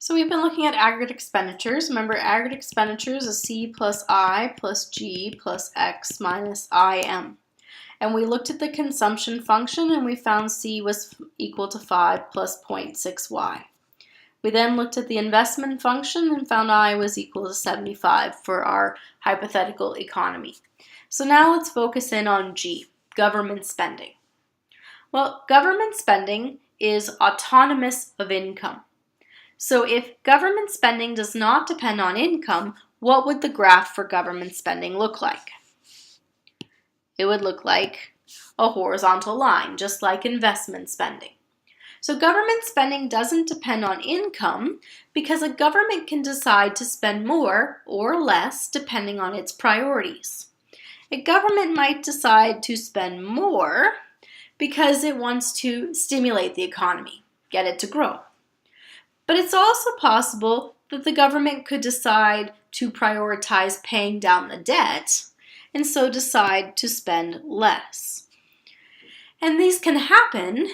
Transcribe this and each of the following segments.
So we've been looking at aggregate expenditures. Remember, aggregate expenditures is C plus I plus G plus X minus IM. And we looked at the consumption function and we found C was equal to 5 plus 0.6y. We then looked at the investment function and found I was equal to 75 for our hypothetical economy. So now let's focus in on G, government spending. Well, government spending is autonomous of income. So if government spending does not depend on income, what would the graph for government spending look like? It would look like a horizontal line, just like investment spending. So government spending doesn't depend on income because a government can decide to spend more or less depending on its priorities. A government might decide to spend more because it wants to stimulate the economy, get it to grow. But it's also possible that the government could decide to prioritize paying down the debt and so decide to spend less. And these can happen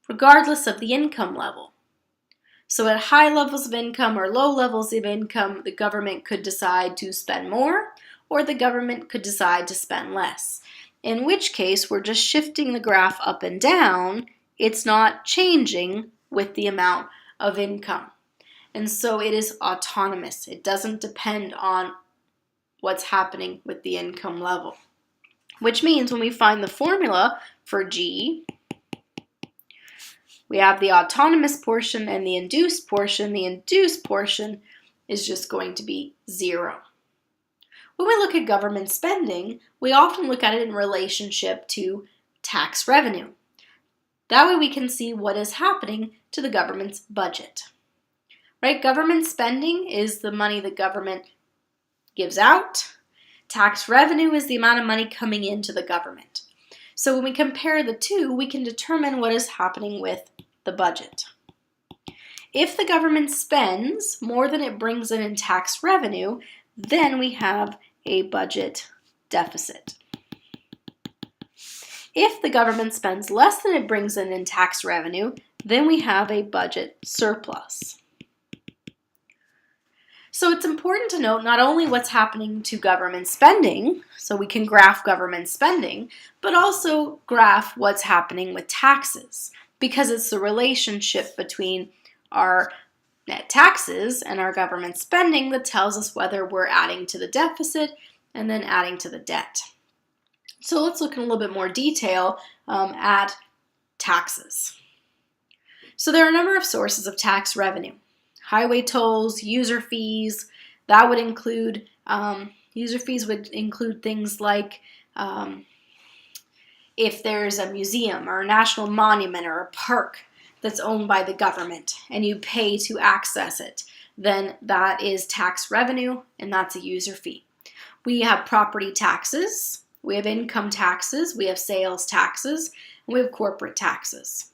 regardless of the income level. So at high levels of income or low levels of income, the government could decide to spend more or the government could decide to spend less. In which case, we're just shifting the graph up and down. It's not changing with the amount of income. And so it is autonomous. It doesn't depend on what's happening with the income level. Which means when we find the formula for G, we have the autonomous portion and the induced portion. The induced portion is just going to be 0. When we look at government spending, we often look at it in relationship to tax revenue. That way we can see what is happening to the government's budget. Right? Government spending is the money the government gives out. Tax revenue is the amount of money coming into the government. So when we compare the two, we can determine what is happening with the budget. If the government spends more than it brings in tax revenue, then we have a budget deficit. If the government spends less than it brings in tax revenue, then we have a budget surplus. So it's important to note not only what's happening to government spending, so we can graph government spending, but also graph what's happening with taxes, because it's the relationship between our net taxes and our government spending that tells us whether we're adding to the deficit and then adding to the debt. So let's look in a little bit more detail at taxes. So there are a number of sources of tax revenue. Highway tolls, user fees, that would include, user fees would include things like if there's a museum or a national monument or a park that's owned by the government and you pay to access it, then that is tax revenue and that's a user fee. We have property taxes. We have income taxes, we have sales taxes, and we have corporate taxes.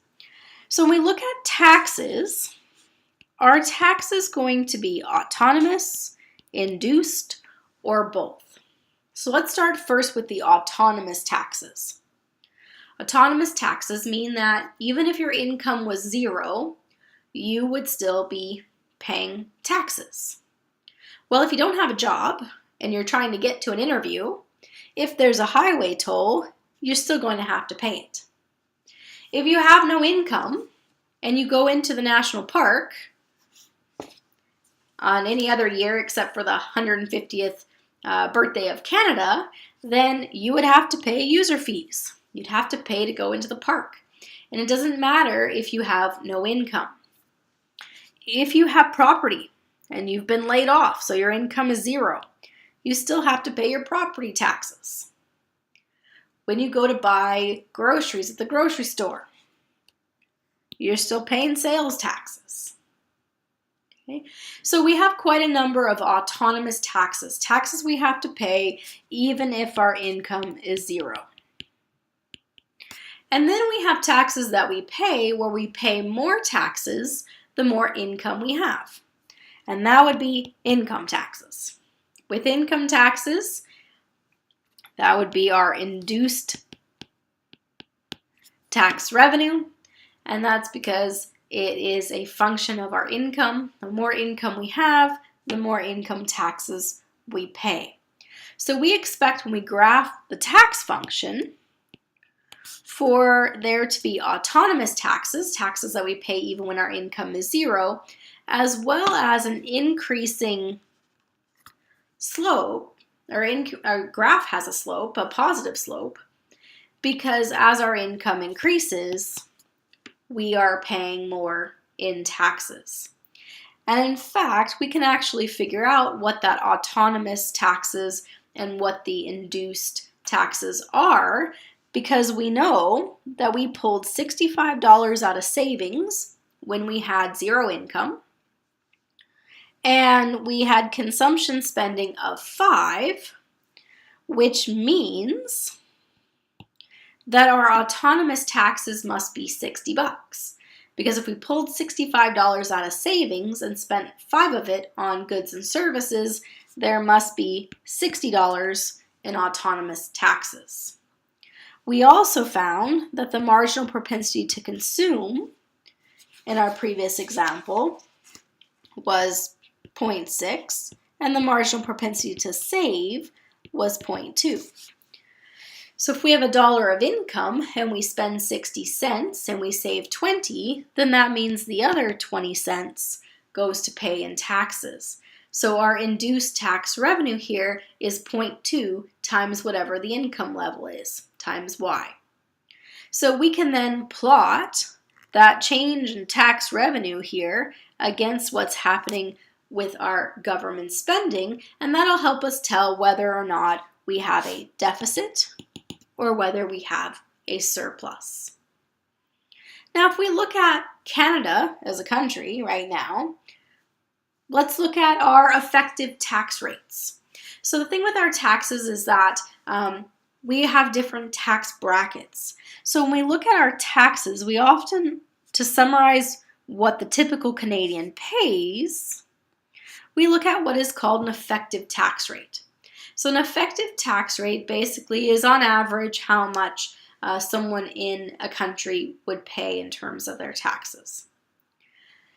So when we look at taxes, are taxes going to be autonomous, induced, or both? So let's start first with the autonomous taxes. Autonomous taxes mean that even if your income was 0, you would still be paying taxes. Well, if you don't have a job and you're trying to get to an interview, if there's a highway toll, you're still going to have to pay it. If you have no income and you go into the national park on any other year except for the 150th birthday of Canada, then you would have to pay user fees. You'd have to pay to go into the park. And it doesn't matter if you have no income. If you have property and you've been laid off, so your income is 0, you still have to pay your property taxes. When you go to buy groceries at the grocery store, you're still paying sales taxes. Okay? So we have quite a number of autonomous taxes, taxes we have to pay even if our income is 0. And then we have taxes that we pay where we pay more taxes the more income we have. And that would be income taxes. With income taxes, that would be our induced tax revenue, and that's because it is a function of our income. The more income we have, the more income taxes we pay. So we expect when we graph the tax function for there to be autonomous taxes, taxes that we pay even when our income is zero, as well as an increasing slope, our graph has a slope, a positive slope, because as our income increases, we are paying more in taxes. And in fact, we can actually figure out what that autonomous taxes and what the induced taxes are, because we know that we pulled $65 out of savings when we had zero income, and we had consumption spending of $5, which means that our autonomous taxes must be $60. Because if we pulled $65 out of savings and spent $5 of it on goods and services, there must be $60 in autonomous taxes. We also found that the marginal propensity to consume in our previous example was 0.6, and the marginal propensity to save was 0.2. So if we have $1 of income and we spend 60 cents and we save 20, then that means the other 20 cents goes to pay in taxes. So our induced tax revenue here is 0.2 times whatever the income level is, times y. So we can then plot that change in tax revenue here against what's happening with our government spending, and that'll help us tell whether or not we have a deficit or whether we have a surplus. Now, if we look at Canada as a country right now, let's look at our effective tax rates. So the thing with our taxes is that we have different tax brackets. So when we look at our taxes, we often, to summarize what the typical Canadian pays, we look at what is called an effective tax rate. So an effective tax rate basically is on average how much someone in a country would pay in terms of their taxes.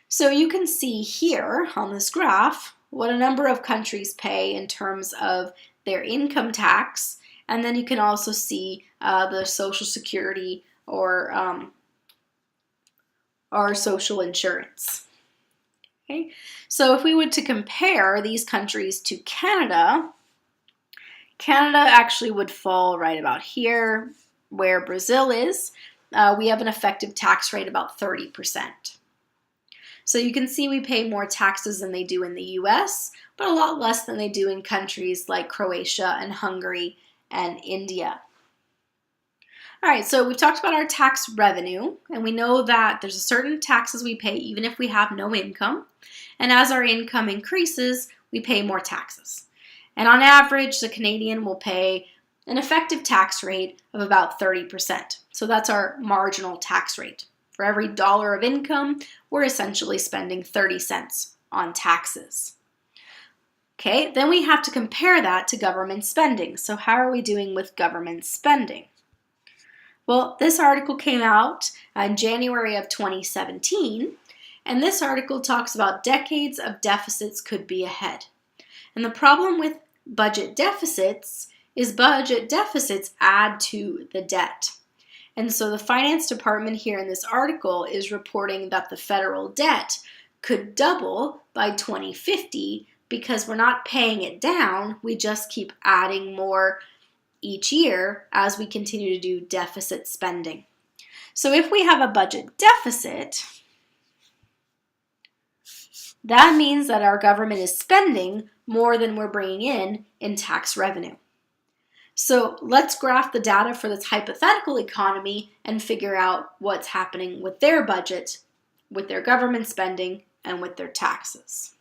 So you can see here on this graph what a number of countries pay in terms of their income tax, and then you can also see the Social Security or our social insurance. Okay? So if we were to compare these countries to Canada, Canada actually would fall right about here where Brazil is. We have an effective tax rate about 30%. So you can see we pay more taxes than they do in the US, but a lot less than they do in countries like Croatia and Hungary and India. All right, so we've talked about our tax revenue, and we know that there's a certain taxes we pay even if we have no income. And as our income increases, we pay more taxes. And on average, the Canadian will pay an effective tax rate of about 30%. So that's our marginal tax rate. For every $1 of income, we're essentially spending 30 cents on taxes. Okay, then we have to compare that to government spending. So how are we doing with government spending? Well, this article came out in January of 2017, and this article talks about decades of deficits could be ahead. And the problem with budget deficits is budget deficits add to the debt. And so the finance department here in this article is reporting that the federal debt could double by 2050 because we're not paying it down, we just keep adding more each year as we continue to do deficit spending. So if we have a budget deficit, that means that our government is spending more than we're bringing in tax revenue. So let's graph the data for this hypothetical economy and figure out what's happening with their budget, with their government spending, and with their taxes.